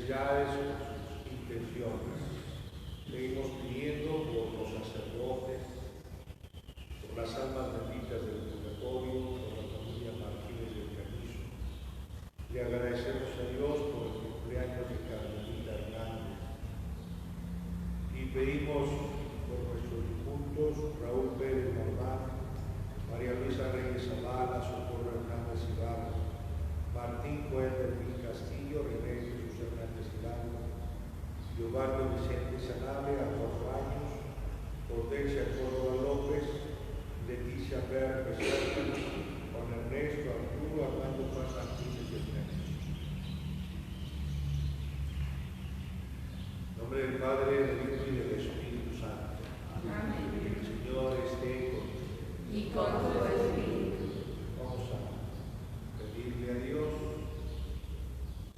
necesidades, por sus intenciones. Seguimos pidiendo por los sacerdotes, por las almas benditas del purgatorio, por la familia Martínez del Canizo. Le agradecemos a Dios por el cumpleaños de Carmelita Hernández. Y pedimos por nuestros difuntos, Raúl Pérez Normán, María Luisa Reyes Zavala, Socorro Hernández Ibarra, Martín Coelho Delfín Castillo, René Jesús Hernández Hidalgo, Giovanni Vicente Sanabria, a 4 años, Hortensia Córdoba López, Leticia Vera Peseta, Juan Ernesto Arturo, Armando Juan Martínez de Hernández. En nombre del Padre, del Hijo y del Espíritu Santo. Amén. El Señor esté con ustedes. Y con tu espíritu. Vamos a pedirle a Dios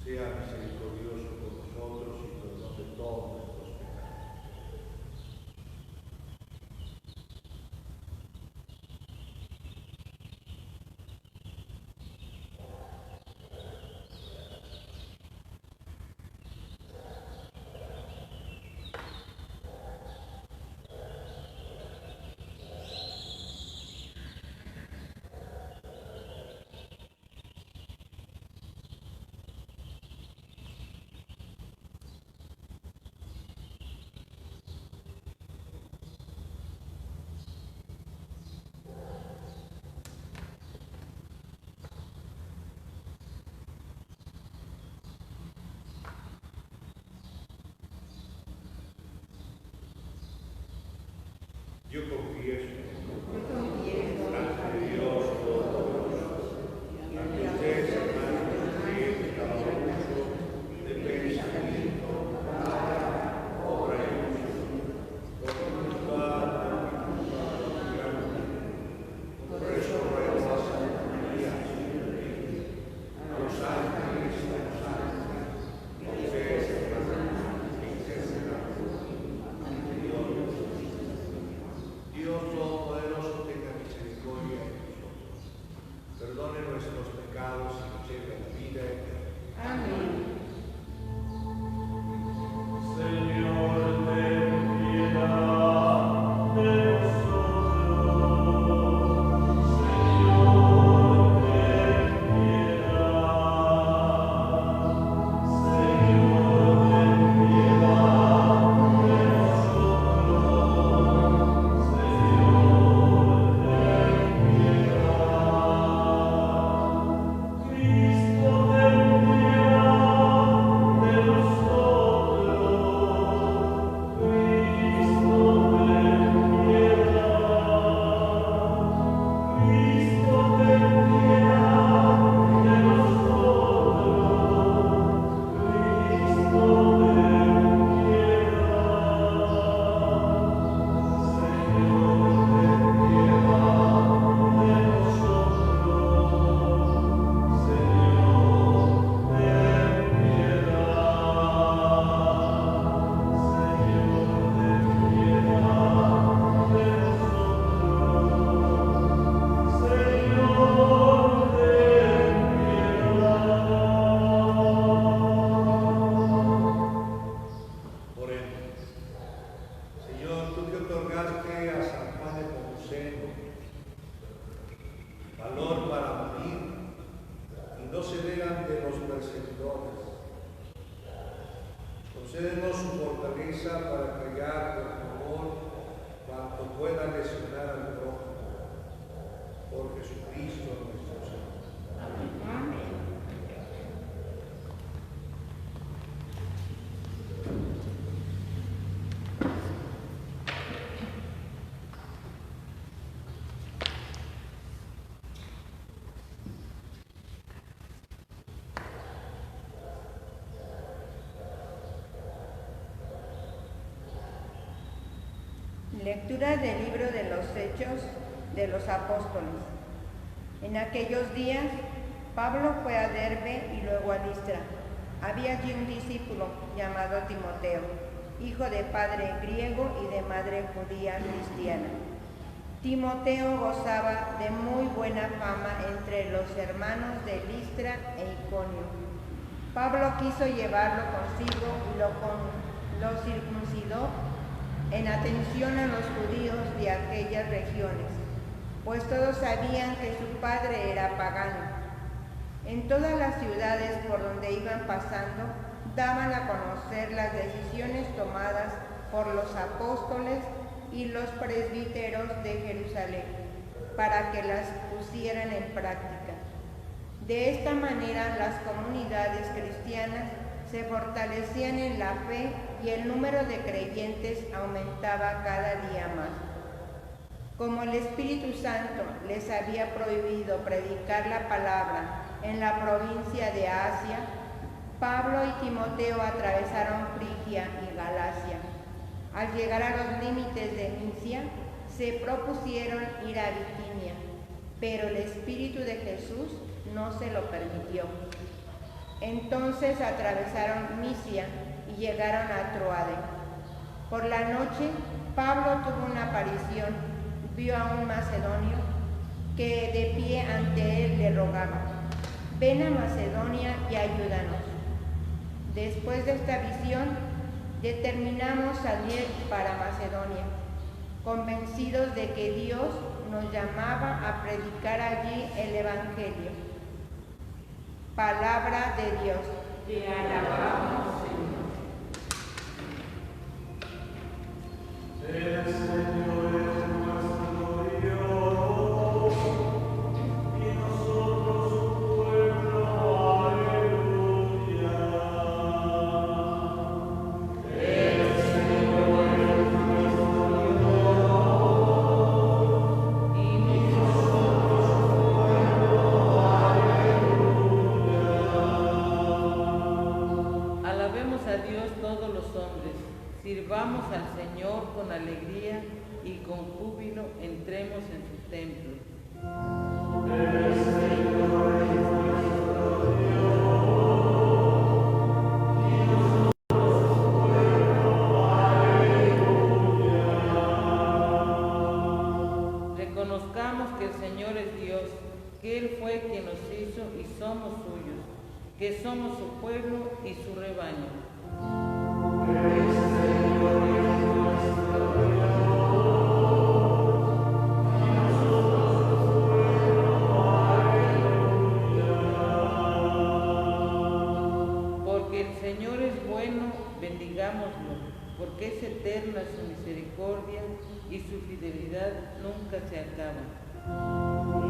sea misericordioso con nosotros y perdone todos nuestros pecados. Yo confieso ante Dios Todopoderoso, ante ustedes, hermanos, que cada uno de pensamiento, palabra, obra y emoción, por voluntad y gratitud. Por eso ruego a Santa María, a los ángeles y a los ángeles, a ustedes, hermanos, que intercedan ante Dios. Dios Todopoderoso tenga misericordia de nosotros, perdone nuestros pecados y nos lleve a la vida eterna. Amén. Señor, ten piedad de nosotros. Señor, ten piedad. Señor, ten piedad de nosotros. Señor, ten piedad. Cristo, ten piedad de nosotros. Cristo, ten piedad. Cristo, ten piedad de nosotros. Cristo, ten piedad. Señor, ten piedad de nosotros. Señor, ten Oremos. Señor, tú que otorgaste a San Juan de Nepomuceno valor para morir y no ceder ante los perseguidores, concédenos su fortaleza para callar por favor cuanto pueda lesionar al prójimo. Por Jesucristo nuestro Señor. Amén. Lectura del libro de los Hechos de los Apóstoles. En aquellos días, Pablo fue a Derbe y luego a Listra. Había allí un discípulo llamado Timoteo, hijo de padre griego y de madre judía cristiana. Timoteo gozaba de muy buena fama entre los hermanos de Listra e Iconio. Pablo quiso llevarlo consigo y lo circuncidó en atención a los judíos de aquellas regiones, pues todos sabían que su padre era pagano. En todas las ciudades por donde iban pasando, daban a conocer las decisiones tomadas por los apóstoles y los presbíteros de Jerusalén, para que las pusieran en práctica. De esta manera las comunidades cristianas se fortalecían en la fe y el número de creyentes aumentaba cada día más. Como el Espíritu Santo les había prohibido predicar la palabra en la provincia de Asia, Pablo y Timoteo atravesaron Frigia y Galacia. Al llegar a los límites de Misia, se propusieron ir a Bitinia, pero el Espíritu de Jesús no se lo permitió. Entonces atravesaron Misia y llegaron a Troade. Por la noche, Pablo tuvo una aparición, vio a un macedonio que de pie ante él le rogaba: ven a Macedonia y ayúdanos. Después de esta visión, determinamos salir para Macedonia, convencidos de que Dios nos llamaba a predicar allí el Evangelio. Palabra de Dios. Te alabamos, Señor. El Señor es nuestro Dios, y nosotros su pueblo. Aleluya. El Señor es nuestro Dios, y nosotros su pueblo. Aleluya. Alabemos a Dios todos los hombres, sirvamos al Señor con alegría y con júbilo entremos en su templo. El Señor es nuestro Dios, y nosotros su pueblo. Aleluya. Reconozcamos que el Señor es Dios, que Él fue quien nos hizo y somos suyos, que somos su pueblo y su rebaño. El Señor es nuestro Dios, y nosotros su pueblo. Aleluya. Porque el Señor es bueno, bendigámoslo, porque es eterna su misericordia y su fidelidad nunca se acaba.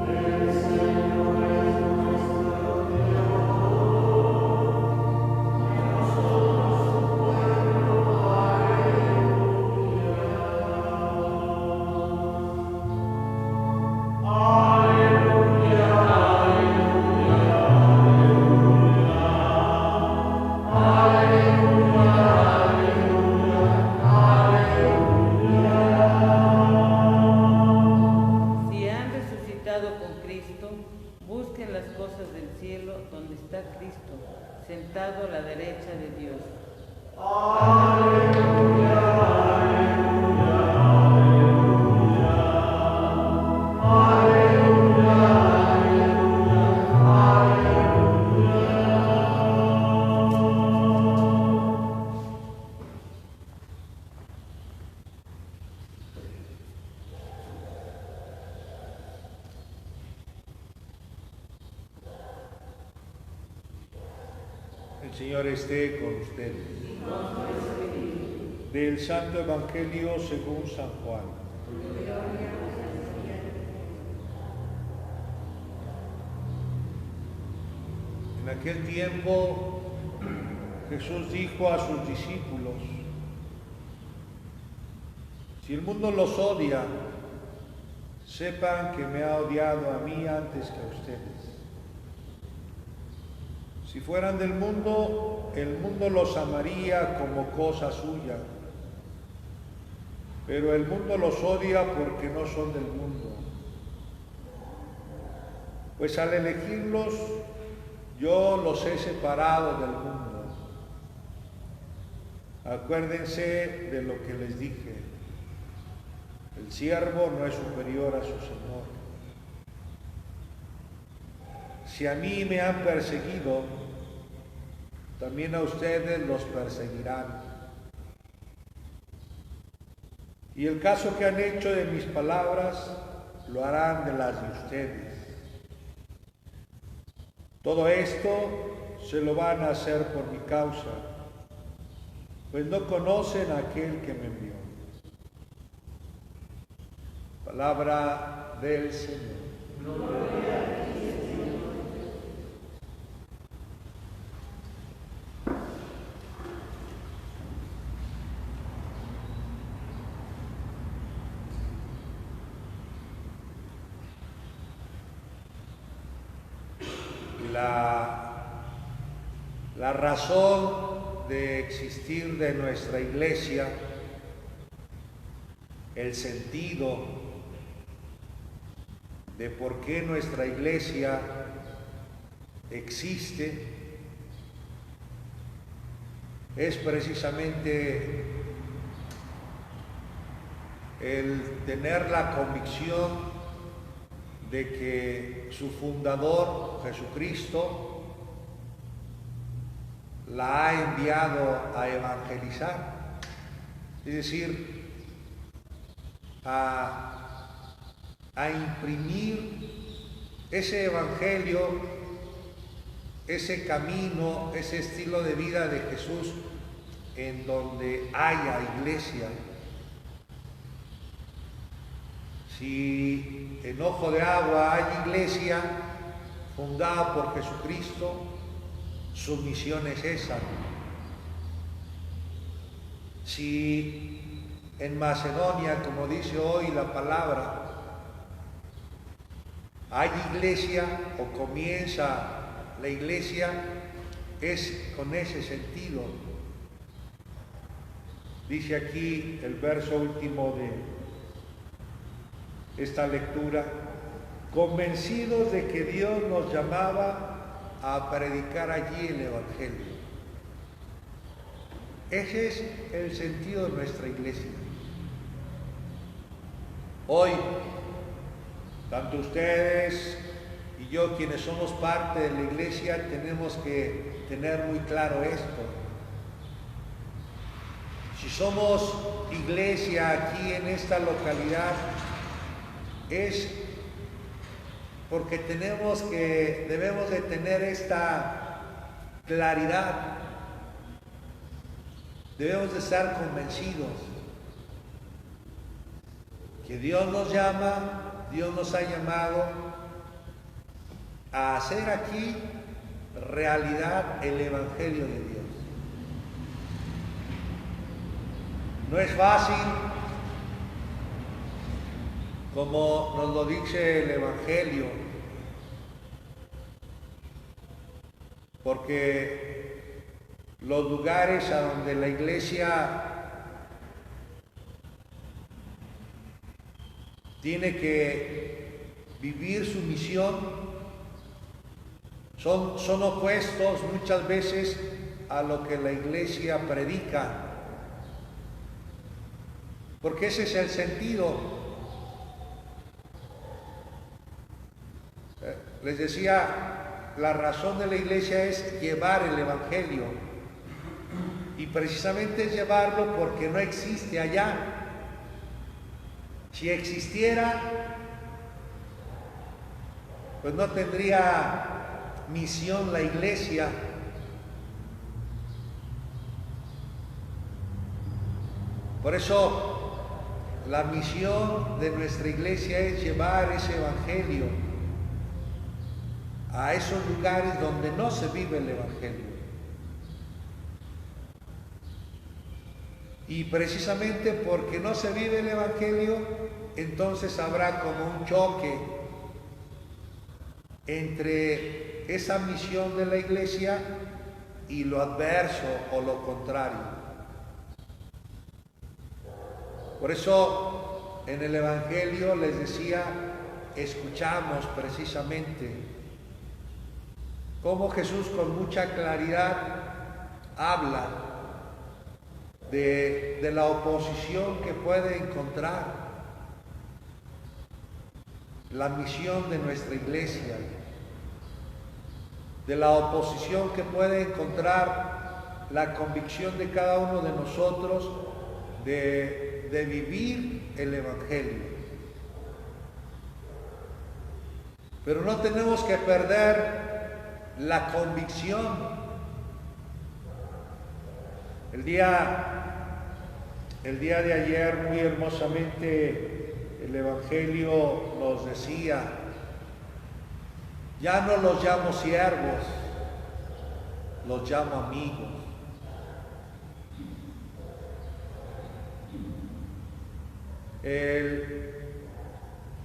El Señor es nuestro Dios, y nosotros su pueblo. Aleluya. Aleluya, aleluya, aleluya. Si han resucitado con Cristo, busquen las cosas del cielo donde está Cristo, sentado a la derecha de Dios. El Señor esté con ustedes. Del Santo Evangelio según San Juan. En aquel tiempo Jesús dijo a sus discípulos: si el mundo los odia, sepan que me ha odiado a mí antes que a ustedes. Si fueran del mundo, el mundo los amaría como cosa suya, pero el mundo los odia porque no son del mundo. Pues al elegirlos, yo los he separado del mundo. Acuérdense de lo que les dije: el siervo no es superior a su señor. Si a mí me han perseguido, también a ustedes los perseguirán. Y el caso que han hecho de mis palabras, lo harán de las de ustedes. Todo esto se lo van a hacer por mi causa, pues no conocen a aquel que me envió. Palabra del Señor. La razón de existir de nuestra iglesia, el sentido de por qué nuestra iglesia existe, es precisamente el tener la convicción de que su fundador, Jesucristo, la ha enviado a evangelizar, es decir, a imprimir ese evangelio, ese camino, ese estilo de vida de Jesús en donde haya iglesia. Si en Ojo de Agua hay iglesia fundada por Jesucristo, su misión es esa. Si en Macedonia, como dice hoy la palabra, hay iglesia o comienza la iglesia, es con ese sentido. Dice aquí el verso último de esta lectura: convencidos de que Dios nos llamaba a predicar allí el Evangelio. Ese es el sentido de nuestra iglesia. Hoy, tanto ustedes y yo, quienes somos parte de la iglesia, tenemos que tener muy claro esto. Si somos iglesia aquí en esta localidad, es porque debemos de tener esta claridad, debemos de estar convencidos que Dios nos llama, Dios nos ha llamado a hacer aquí realidad el Evangelio de Dios. No es fácil, como nos lo dice el Evangelio, porque los lugares a donde la iglesia tiene que vivir su misión son opuestos muchas veces a lo que la iglesia predica, porque ese es el sentido. Les decía, la razón de la iglesia es llevar el Evangelio, y precisamente es llevarlo porque no existe allá. Si existiera, pues no tendría misión la iglesia. Por eso la misión de nuestra iglesia es llevar ese Evangelio a esos lugares donde no se vive el Evangelio. Y precisamente porque no se vive el Evangelio, entonces habrá como un choque entre esa misión de la iglesia y lo adverso o lo contrario. Por eso en el Evangelio les decía, escuchamos precisamente cómo Jesús con mucha claridad habla de la oposición que puede encontrar la misión de nuestra iglesia. de la oposición que puede encontrar la convicción de cada uno de nosotros de vivir el Evangelio. Pero no tenemos que perder la convicción. El día de ayer, muy hermosamente, el Evangelio nos decía: ya no los llamo siervos, los llamo amigos.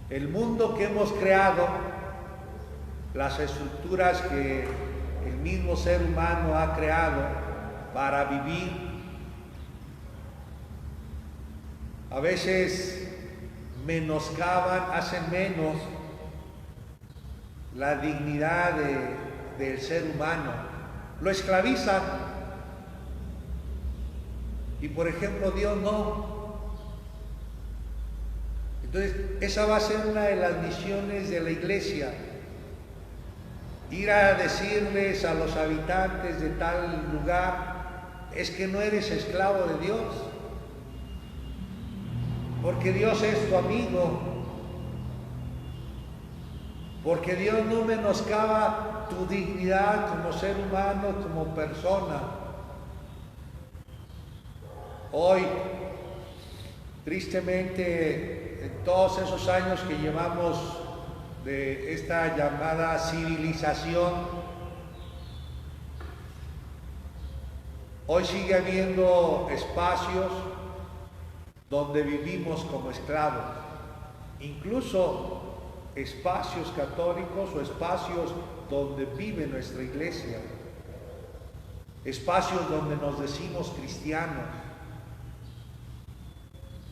El mundo que hemos creado, las estructuras que el mismo ser humano ha creado para vivir, a veces menoscaban, hacen menos la dignidad del ser humano, lo esclavizan. Y por ejemplo, Dios no. Entonces, esa va a ser una de las misiones de la Iglesia: ir a decirles a los habitantes de tal lugar: es que no eres esclavo de Dios, porque Dios es tu amigo, porque Dios no menoscaba tu dignidad como ser humano, como persona. Hoy, tristemente, en todos esos años que llevamos de esta llamada civilización, hoy sigue habiendo espacios donde vivimos como esclavos, incluso espacios católicos o espacios donde vive nuestra iglesia, espacios donde nos decimos cristianos,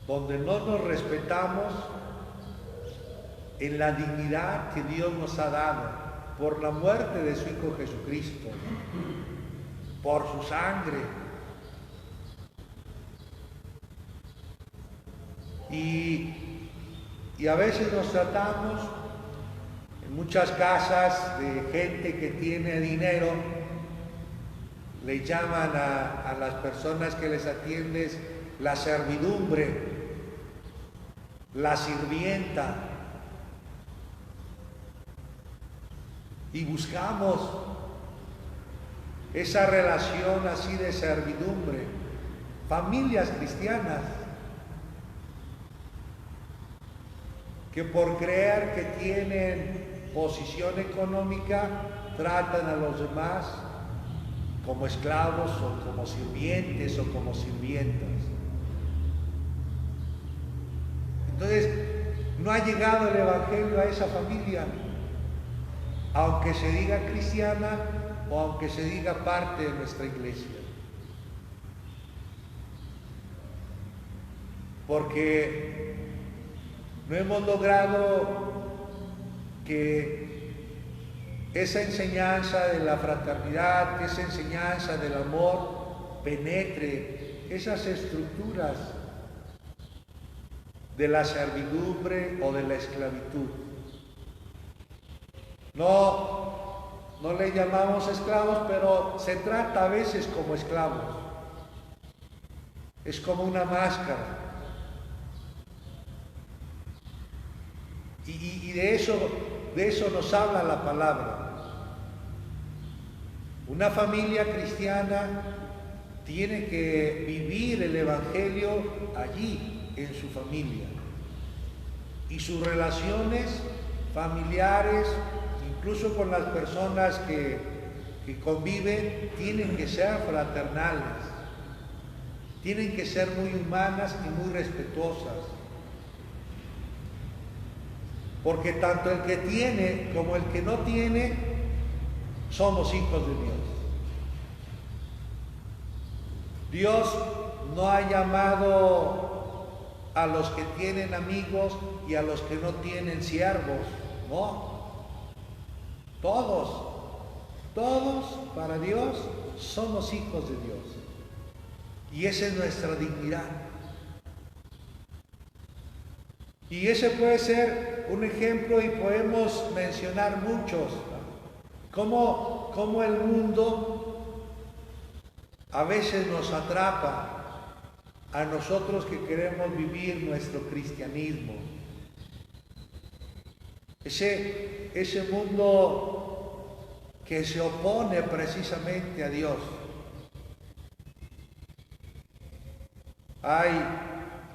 donde no nos respetamos en la dignidad que Dios nos ha dado por la muerte de su Hijo Jesucristo, por su sangre. Y a veces nos tratamos, en muchas casas de gente que tiene dinero, le llaman a las personas que les atiendes la servidumbre, la sirvienta, y buscamos esa relación así de servidumbre. Familias cristianas que por creer que tienen posición económica tratan a los demás como esclavos o como sirvientes o como sirvientas. Entonces, no ha llegado el Evangelio a esa familia, aunque se diga cristiana o aunque se diga parte de nuestra iglesia. Porque no hemos logrado que esa enseñanza de la fraternidad, esa enseñanza del amor penetre esas estructuras de la servidumbre o de la esclavitud. No le llamamos esclavos, pero se trata a veces como esclavos. Es como una máscara. Y de eso nos habla la palabra. Una familia cristiana tiene que vivir el Evangelio allí, en su familia. Y sus relaciones familiares, incluso con las personas que conviven, tienen que ser fraternales, tienen que ser muy humanas y muy respetuosas. Porque tanto el que tiene como el que no tiene somos hijos de Dios. Dios no ha llamado a los que tienen amigos y a los que no tienen siervos, no. Todos para Dios somos hijos de Dios. Y esa es nuestra dignidad. Y ese puede ser un ejemplo y podemos mencionar muchos. Cómo cómo el mundo a veces nos atrapa a nosotros que queremos vivir nuestro cristianismo. Ese mundo que se opone precisamente a Dios.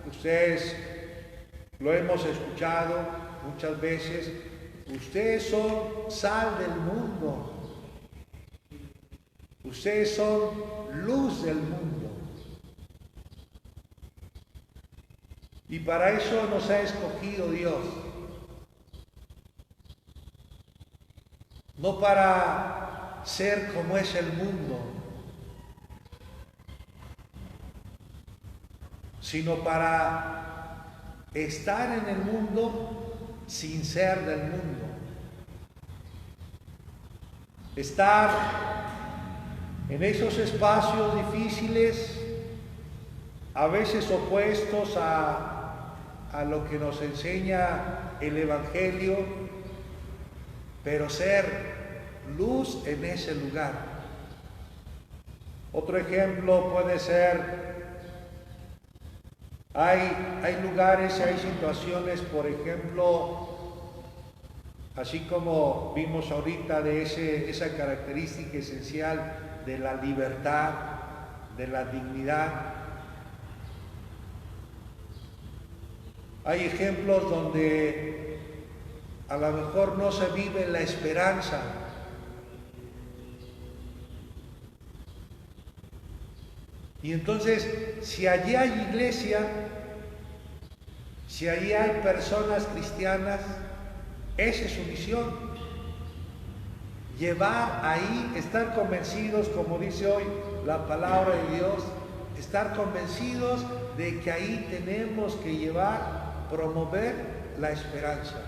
Ustedes lo hemos escuchado muchas veces, ustedes son sal del mundo, ustedes son luz del mundo. Y para eso nos ha escogido Dios. No para ser como es el mundo, sino para estar en el mundo sin ser del mundo. Estar en esos espacios difíciles, a veces opuestos a lo que nos enseña el Evangelio, pero ser luz en ese lugar. Otro ejemplo puede ser, hay lugares, hay situaciones, por ejemplo, así como vimos ahorita de esa característica esencial de la libertad, de la dignidad. Hay ejemplos donde a lo mejor no se vive la esperanza. Y entonces, si allí hay iglesia, si allí hay personas cristianas, esa es su misión. Llevar ahí, estar convencidos, como dice hoy la palabra de Dios, estar convencidos de que ahí tenemos que llevar, promover la esperanza.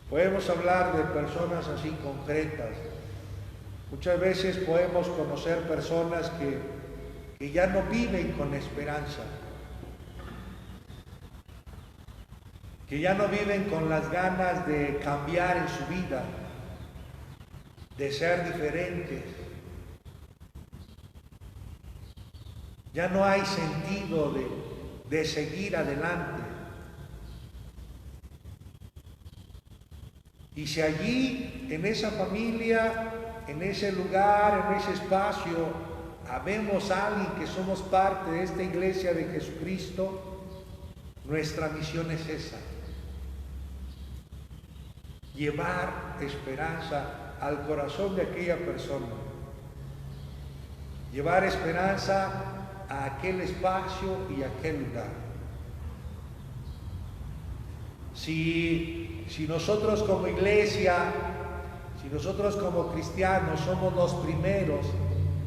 Podemos hablar de personas así concretas. Muchas veces podemos conocer personas que ya no viven con esperanza, que ya no viven con las ganas de cambiar en su vida, de ser diferentes. Ya no hay sentido de seguir adelante. Y si allí, en esa familia, en ese lugar, en ese espacio, habemos a alguien que somos parte de esta iglesia de Jesucristo, nuestra misión es esa: llevar esperanza al corazón de aquella persona, llevar esperanza a aquel espacio y a aquel lugar. Si nosotros como iglesia, si nosotros como cristianos somos los primeros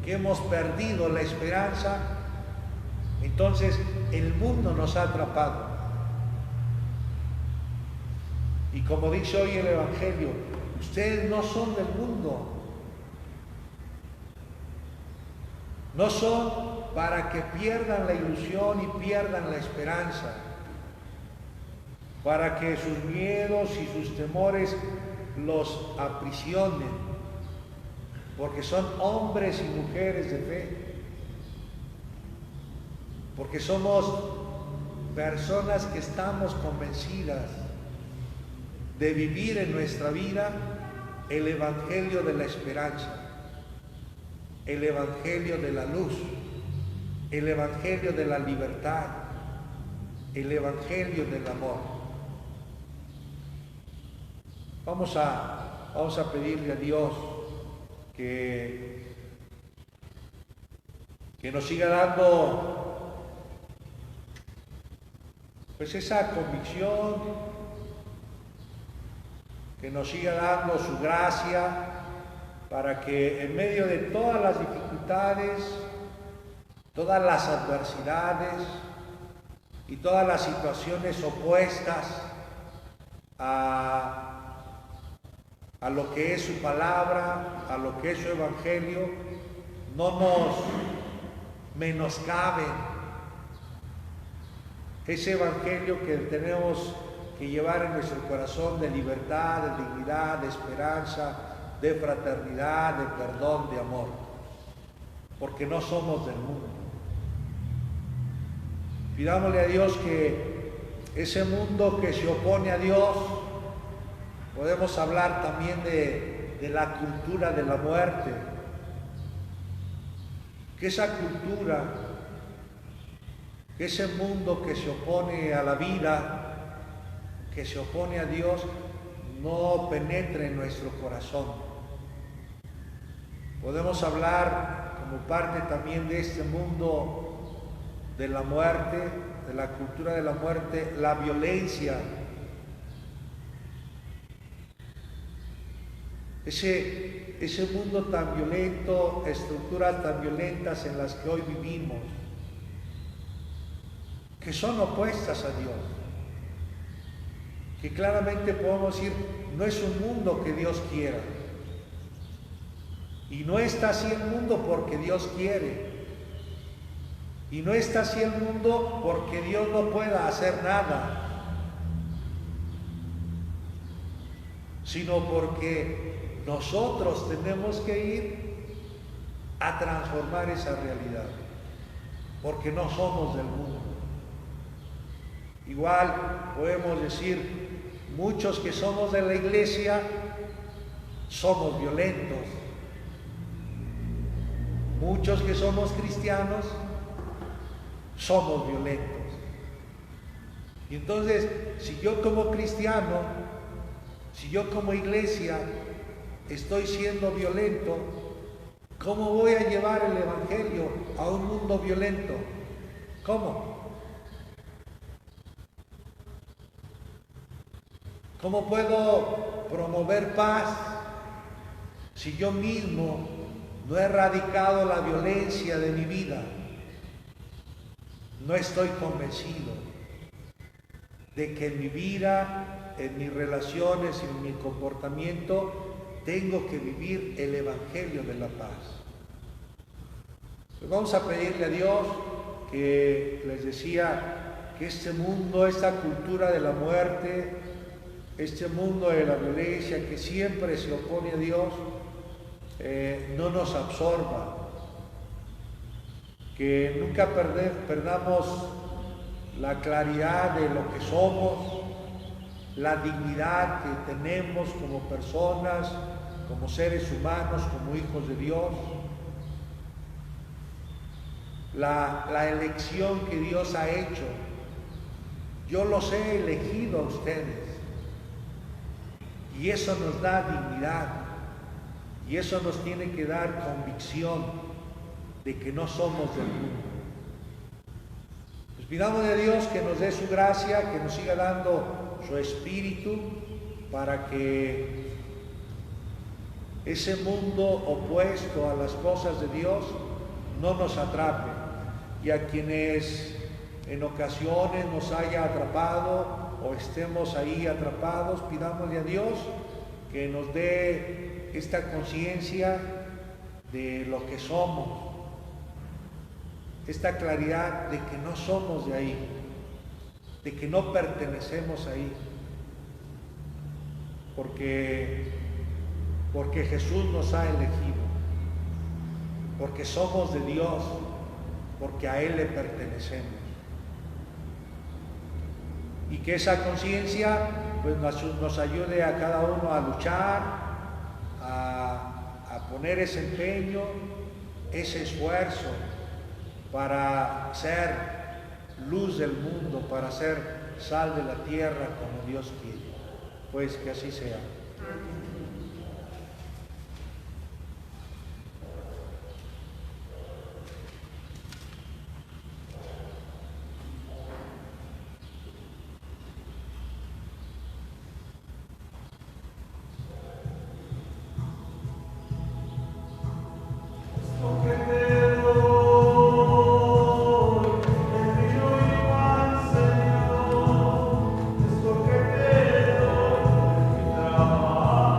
que hemos perdido la esperanza, entonces el mundo nos ha atrapado. Y como dice hoy el Evangelio, ustedes no son del mundo. No son para que pierdan la ilusión y pierdan la esperanza, para que sus miedos y sus temores los aprisionen, porque son hombres y mujeres de fe, porque somos personas que estamos convencidas de vivir en nuestra vida el Evangelio de la esperanza, el Evangelio de la luz, el Evangelio de la libertad, el Evangelio del amor. Vamos a pedirle a Dios que nos siga dando pues esa convicción, que nos siga dando su gracia para que en medio de todas las dificultades, todas las adversidades y todas las situaciones opuestas a lo que es su palabra, a lo que es su evangelio, no nos menoscaben ese evangelio que tenemos que llevar en nuestro corazón de libertad, de dignidad, de esperanza, de fraternidad, de perdón, de amor, porque no somos del mundo. Pidámosle a Dios que ese mundo que se opone a Dios, podemos hablar también de la cultura de la muerte, que esa cultura, que ese mundo que se opone a la vida, que se opone a Dios, no penetre en nuestro corazón. Podemos hablar como parte también de este mundo de la muerte, de la cultura de la muerte, la violencia. Ese mundo tan violento, estructuras tan violentas en las que hoy vivimos, que son opuestas a Dios, que claramente podemos decir, no es un mundo que Dios quiera, y no está así el mundo porque Dios quiere, y no está así el mundo porque Dios no pueda hacer nada, sino porque nosotros tenemos que ir a transformar esa realidad, porque no somos del mundo. Igual podemos decir, muchos que somos de la iglesia somos violentos, muchos que somos cristianos somos violentos. Y entonces, si yo como cristiano, si yo como iglesia estoy siendo violento, ¿cómo voy a llevar el evangelio a un mundo violento? ¿Cómo? ¿Cómo puedo promover paz si yo mismo no he erradicado la violencia de mi vida? No estoy convencido de que en mi vida, en mis relaciones, en mi comportamiento, tengo que vivir el evangelio de la paz. Pues vamos a pedirle a Dios que, les decía, que este mundo, esta cultura de la muerte, este mundo de la violencia que siempre se opone a Dios, no nos absorba, que nunca perdamos la claridad de lo que somos, la dignidad que tenemos como personas, como seres humanos, como hijos de Dios, la elección que Dios ha hecho. Yo los he elegido a ustedes. Y eso nos da dignidad, y eso nos tiene que dar convicción de que no somos del mundo. Pues pidamos a Dios que nos dé su gracia, que nos siga dando su espíritu, para que ese mundo opuesto a las cosas de Dios no nos atrape, y a quienes en ocasiones nos haya atrapado o estemos ahí atrapados, pidámosle a Dios que nos dé esta conciencia de lo que somos, esta claridad de que no somos de ahí, de que no pertenecemos ahí, porque Jesús nos ha elegido, porque somos de Dios, porque a Él le pertenecemos. Y que esa conciencia pues nos ayude a cada uno a luchar, a poner ese empeño, ese esfuerzo para ser luz del mundo, para ser sal de la tierra como Dios quiere. Pues que así sea. Señor, es lo que te doy, mi trabajo.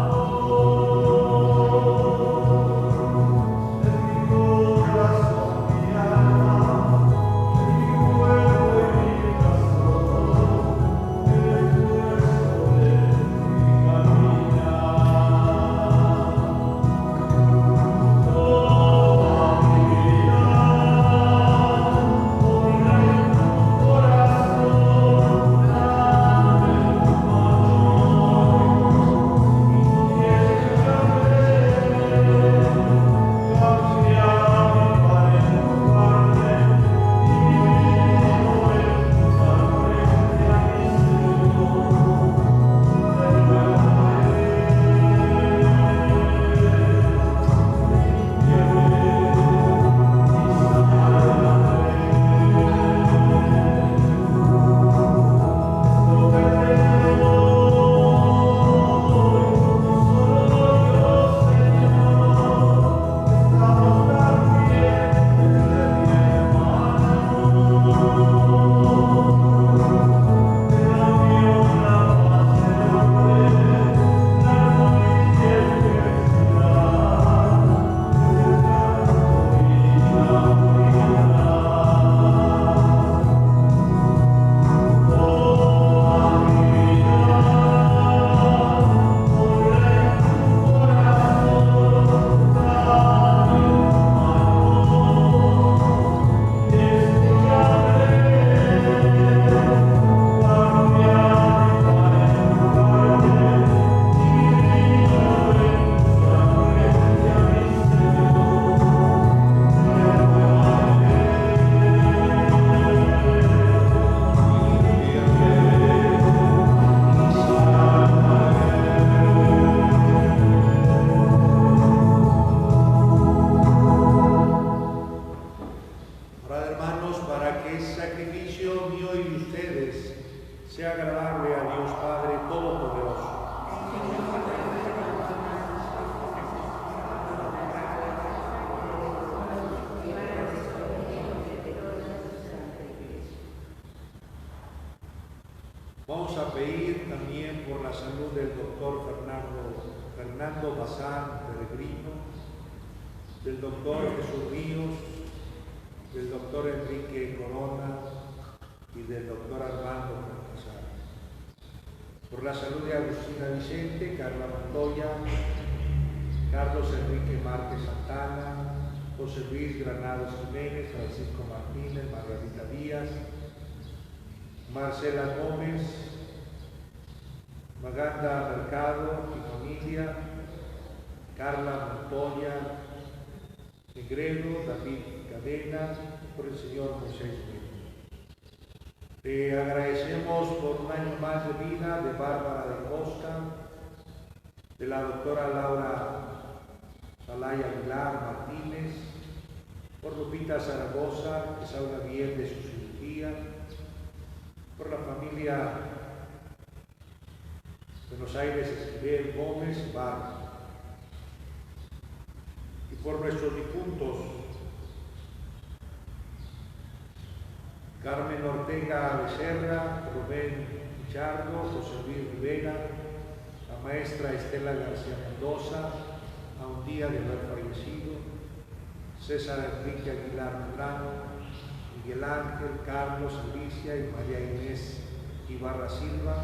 Vamos a pedir también por la salud del doctor Fernando Bazán Peregrino, del doctor Jesús Ríos, del doctor Enrique Corona y del doctor Armando Cortázar. Por la salud de Agustina Vicente, Carla Montoya, Carlos Enrique Márquez Santana, José Luis Granados Jiménez, Francisco Martínez, Margarita Díaz, Marcela Gómez, Maganda Mercado y familia, Carla Montoya, Negredo, David Cadena, por el señor Moisés Méndez. Le agradecemos por un año más de vida de Bárbara de Costa, de la doctora Laura Salaya Aguilar Martínez, por Lupita Zaragoza, que salga bien de su cirugía, por la familia Buenos Aires Esquivel Gómez Barra, y por nuestros difuntos, Carmen Ortega Becerra, Rubén Pichardo, José Luis Rivera, la maestra Estela García Mendoza, a un día de haber fallecido, César Enrique Aguilar Medrano, Miguel Ángel, Carlos, Alicia y María Inés Ibarra Silva,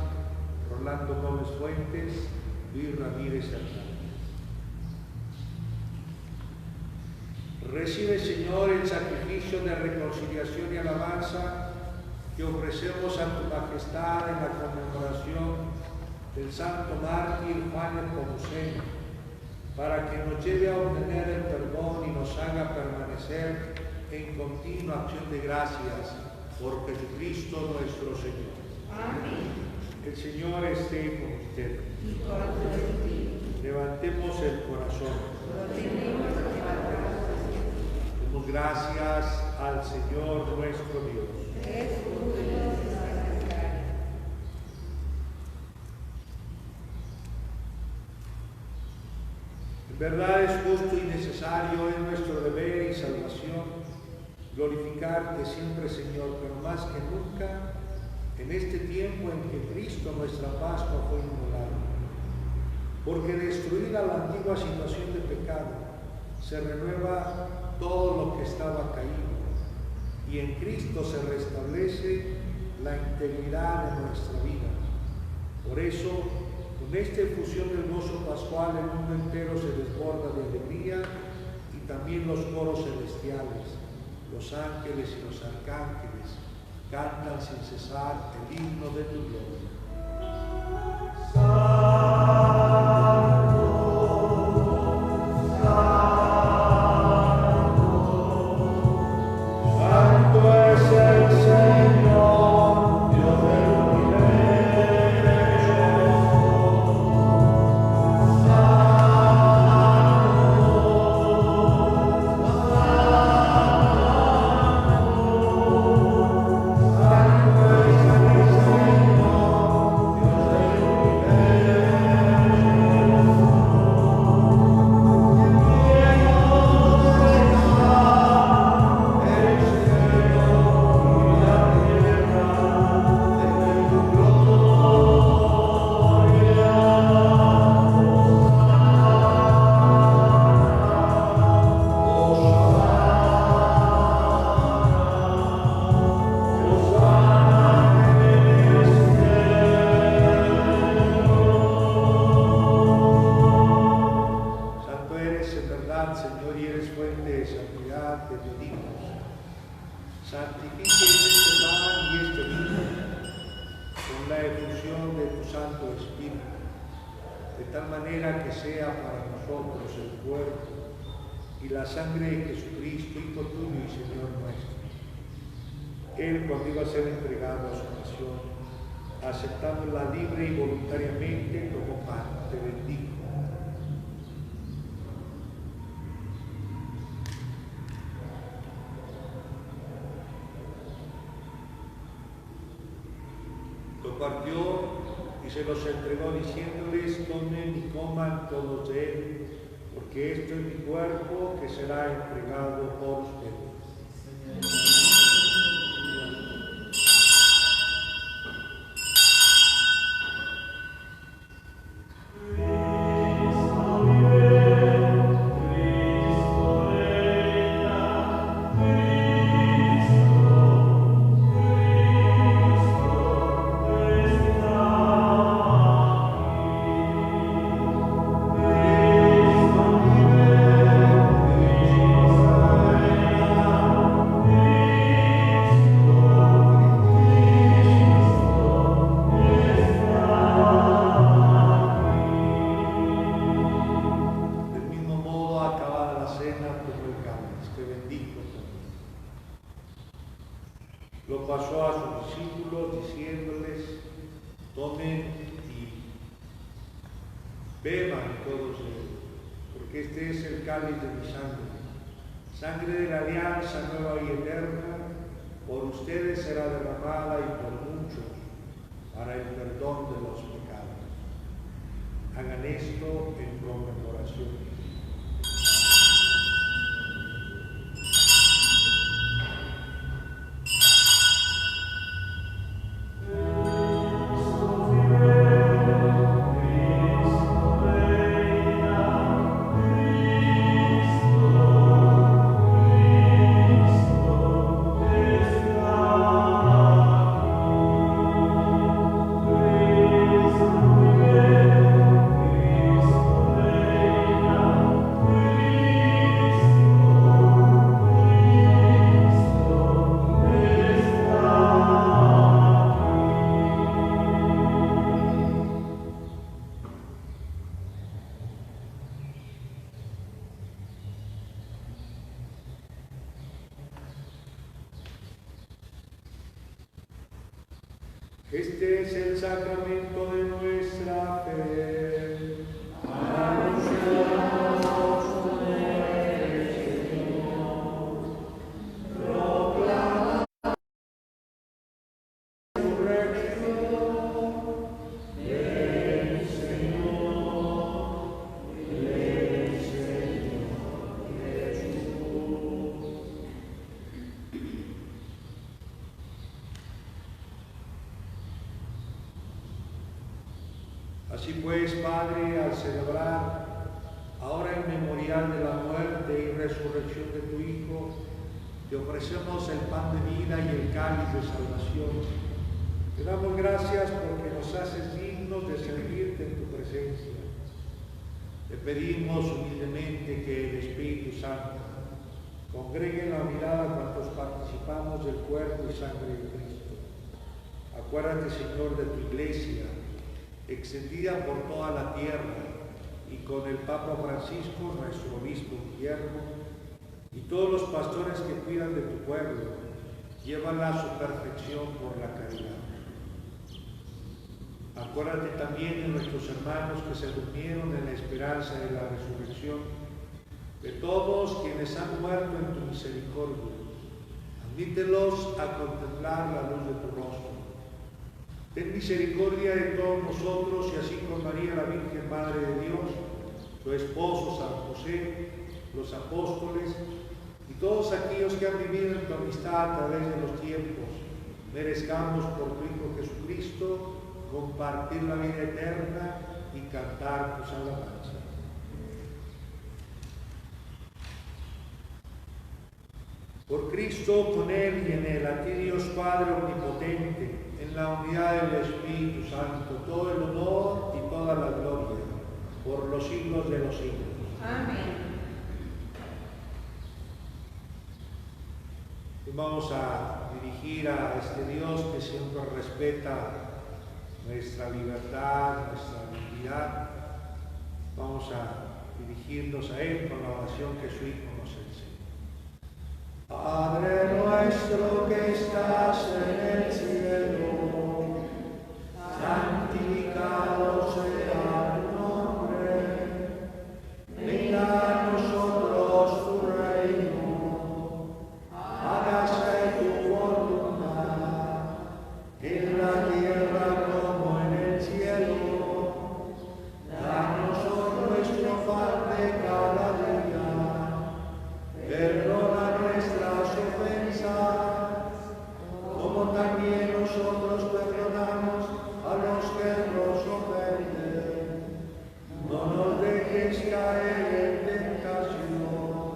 Rolando Gómez Fuentes, Luis Ramírez Hernández. Recibe, Señor, el sacrificio de reconciliación y alabanza que ofrecemos a tu majestad en la conmemoración del santo mártir Juan Nepomuceno, para que nos lleve a obtener el perdón y nos haga permanecer en continua acción de gracias por Jesucristo nuestro Señor. Amén. El Señor esté con ustedes. Levantemos el corazón. Demos gracias al Señor nuestro Dios. En verdad es justo y necesario, es nuestro deber y salvación glorificarte siempre, Señor, pero más que nunca en este tiempo en que Cristo, nuestra Pascua, fue inmolado. Porque destruida la antigua situación de pecado, se renueva todo lo que estaba caído, y en Cristo se restablece la integridad de nuestra vida. Por eso, con esta efusión del gozo pascual, el mundo entero se desborda de alegría, y también los coros celestiales, los ángeles y los arcángeles cantan sin cesar el himno de tu gloria. Aceptándola libre y voluntariamente como pan, te bendigo. Lo partió y se los entregó diciéndoles: tomen y coman todos de él, porque esto es mi cuerpo que será entregado por ustedes. cena tomó el cáliz, te bendijo también. Lo pasó a sus discípulos diciéndoles: tomen y beban todos de él, porque este es el cáliz de mi sangre, sangre de la alianza nueva y eterna, por ustedes será derramada y por muchos para el perdón de los pecados. Hagan esto en conmemoración mía. Este es el sacramento de nuestra fe. Anunciamos tu muerte, Señor. Proclama tu resurrección. Ven, Señor. Ven, Señor Jesús. Así pues, Padre, al celebrar ahora el memorial de la muerte y resurrección de tu Hijo, te ofrecemos el pan de vida y el cáliz de salvación. Te damos gracias porque nos haces dignos de servirte en tu presencia. Te pedimos humildemente que el Espíritu Santo congregue en la unidad a cuantos participamos del cuerpo y sangre de Cristo. Acuérdate, Señor, de tu Iglesia, extendida por toda la tierra, y con el Papa Francisco, nuestro obispo Guillermo, y todos los pastores que cuidan de tu pueblo, llévala a su perfección por la caridad. Acuérdate también de nuestros hermanos que se durmieron en la esperanza de la resurrección, de todos quienes han muerto en tu misericordia. Admítelos a contemplar la luz de tu rostro. Ten misericordia de todos nosotros y así con María, la Virgen Madre de Dios, su esposo San José, los apóstoles y todos aquellos que han vivido en tu amistad a través de los tiempos, merezcamos por tu Hijo Jesucristo compartir la vida eterna y cantar tus alabanzas. Por Cristo, con Él y en Él, a ti Dios Padre Omnipotente, en la unidad del Espíritu Santo, todo el honor y toda la gloria, por los siglos de los siglos. Amén. Y vamos a dirigir a este Dios que siempre respeta nuestra libertad, nuestra dignidad. Vamos a dirigirnos a Él con la oración que su Hijo nos enseña. Padre nuestro que estás en el cielo, santificado sea tu nombre. Venga a nosotros tu reino. Hágase tu voluntad, en la tierra como en el cielo. Danos hoy nuestro pan de cada día. Perdona nuestras ofensas, como también nosotros perdonamos a los que nos ofenden. No nos dejes caer en tentación,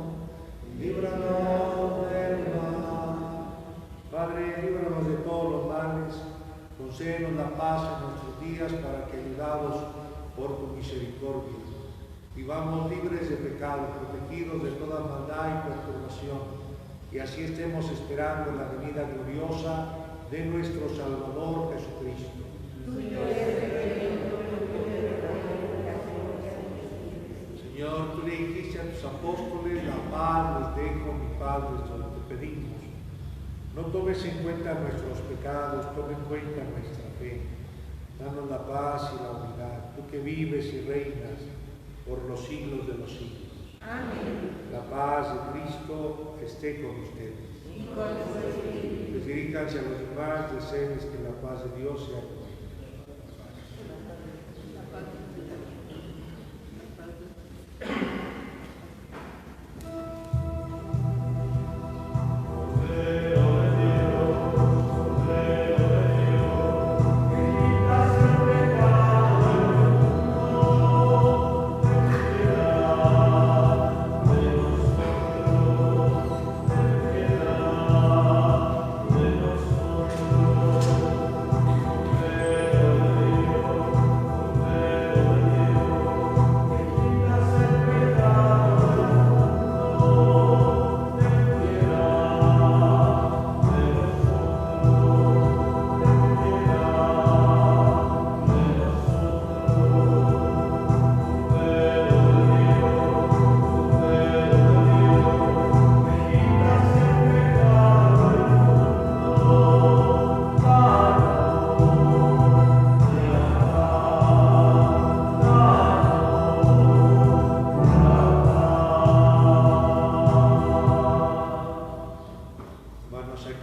líbranos del mal. Padre, líbranos de todos los males, concédenos la paz en nuestros días para que, ayudados por tu misericordia, vivamos libres de pecado, protegidos de toda maldad y perturbación, y así estemos esperando la venida gloriosa de nuestro Salvador Jesucristo. Señor, tú le dijiste a tus apóstoles, la paz les dejo, mi paz les doy, te pedimos. No tomes en cuenta nuestros pecados, toma en cuenta nuestra fe. Danos la paz y la unidad, tú que vives y reinas por los siglos de los siglos. Amén. La paz de Cristo esté con ustedes. Y con su espíritu. Pues diríjanse a los demás, deseenles que la paz de Dios sea con ellos.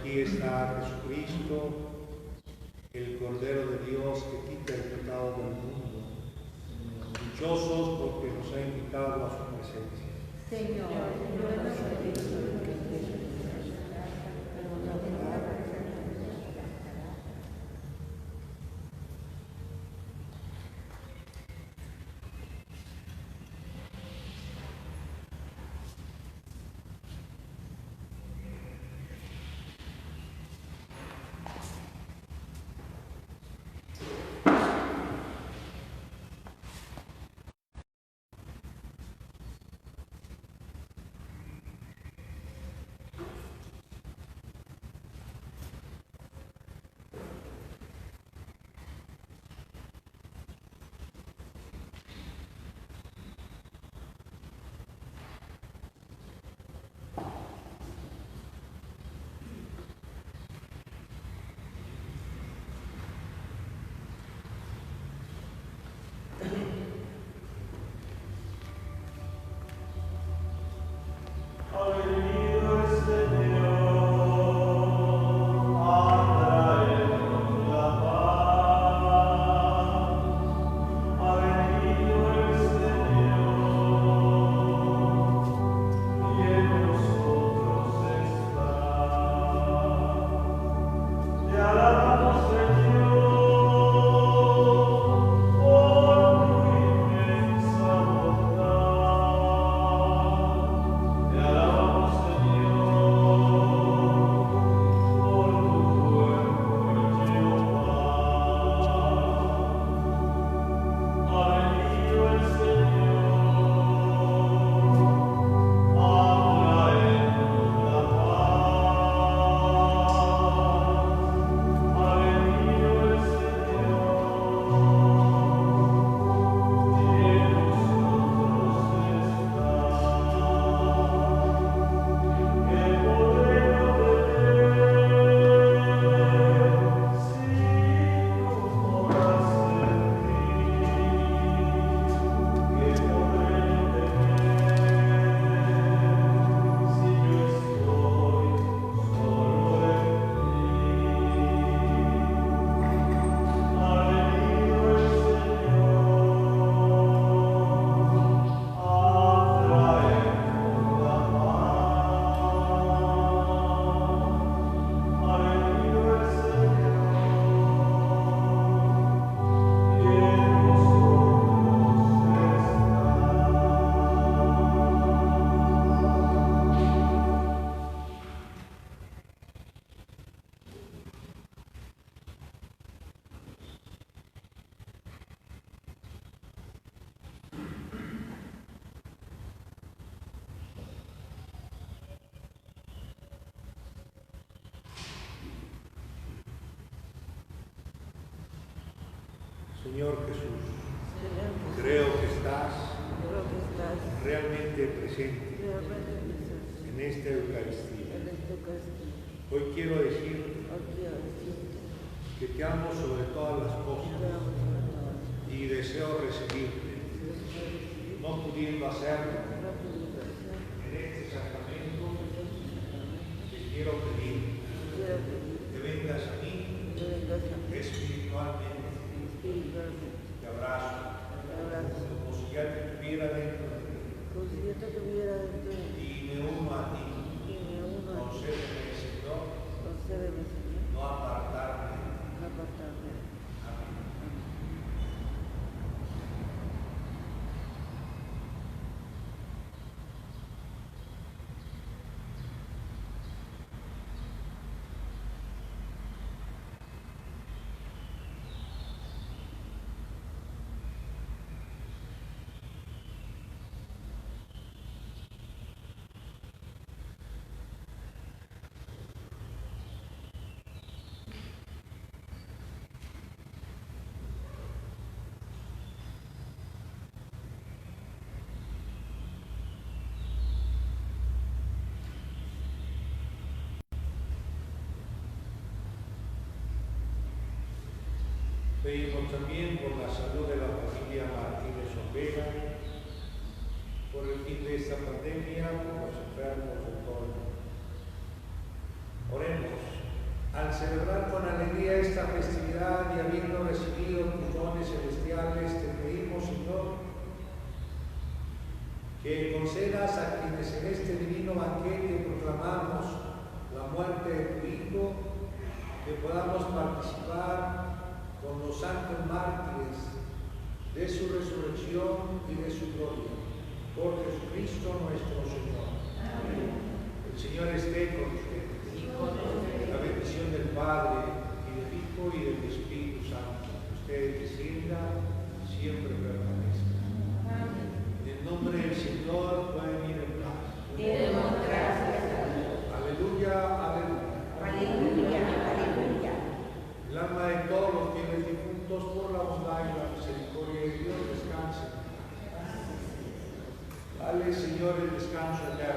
Aquí está Jesucristo, el Cordero de Dios que quita el pecado del mundo. Dichosos porque nos ha invitado a su presencia. Señor, Señor Jesús, creo que estás creo que estás realmente presente realmente presente en esta Eucaristía. en esta Eucaristía. Hoy quiero decirte Hoy quiero decirte que te amo sobre todas las que cosas te amo sobre todo. y deseo recibirte, no pudiendo hacerlo No pudiendo hacer, en este sacramento. Te quiero pedir quiero pedir que vengas a mí que vengas a mí espiritualmente, espiritualmente. te abrazo, Te abrazo, como si ya te tuviera dentro de ti como si yo te tuviera dentro de mí y me uno a ti. y me uno a ti. Concédeme, Señor, Concédeme, Señor, no apartarme. no apartarme. Amén. Pedimos también por la salud de la familia Martínez Orbera, por el fin de esta pandemia, por los enfermos de todo el mundo. Oremos. Al celebrar con alegría esta festividad y habiendo recibido tus dones celestiales, te pedimos, Señor, que concedas a quienes en este divino banquete proclamamos la muerte de tu Hijo, que podamos participar con los santos mártires de su resurrección y de su gloria. Por Jesucristo nuestro Señor. Amén. El Señor esté con ustedes. La bendición del Padre, y del Hijo, y del Espíritu Santo, que ustedes descienda, siempre permanezca. En el nombre del Señor pueden ir en paz. Demos gracias a Dios. Aleluya, aleluya. Aleluya, aleluya. El alma de todos los fieles difuntos, por la bondad y la misericordia de Dios, descansen. Dale, Señor, el descanso allá